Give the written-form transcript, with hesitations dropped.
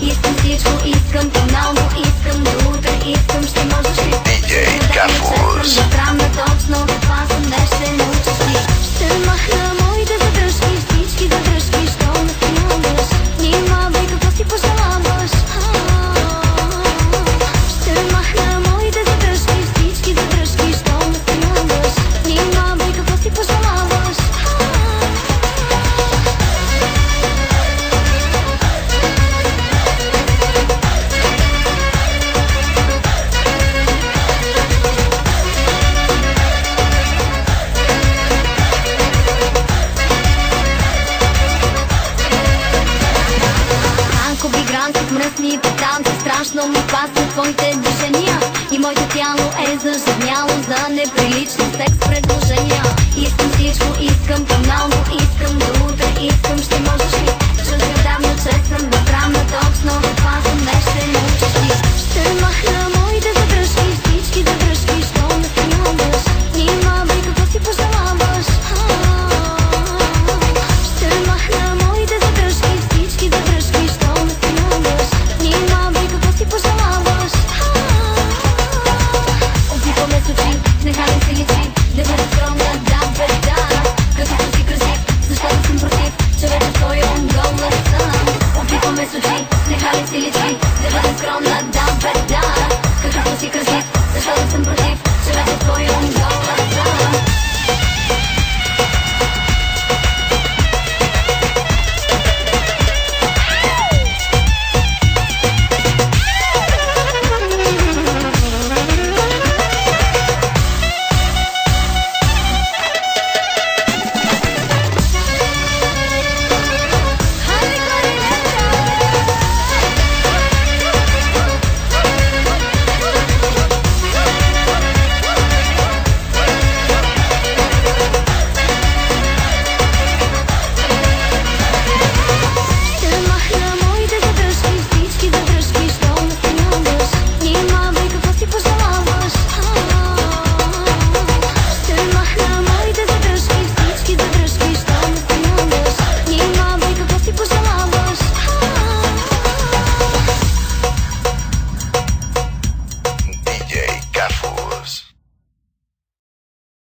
Искам всичко, искам тонално, искам до утре, искам, ще можеш ли? DJ Gafus. Да трамна точно каква съм, днес ще научиш ли? Ще махна моите задръжки, всички задръжки, що ме снимаш. Нима бе, какво си пожелаваш? Ще махна моите задръжки, всички задръжки, що ме снимаш. Нима бе, какво си пожелаваш? Мръсни танци, страшно ми пасват твоите движения. И моето тяло е зажадняло за неприлични секс предложения. Искам всичко, искам тонално, искам до утре, искам, ще можеш ли? Чуж давно, че съм безсрамна, точно каква съм, днес ще научиш ли? Ще махна моите задръжки, всички задръжки, що ме снимаш. Нима бе, какво си пожелаваш? Ще махна моите задръжки, всички задръжки, що ме снимаш. Нима бе, какво си пожелаваш? Опитваме с очи, нехален си личи, не бъде скромна, да бе, да. Като си красив, защо да съм против, че вече в твоя гола съм. Опитваме с очи, нехален си личи, не бъде скромна, да бе, да. Като си красив, защо да съм против, че вече в твоя гола съм.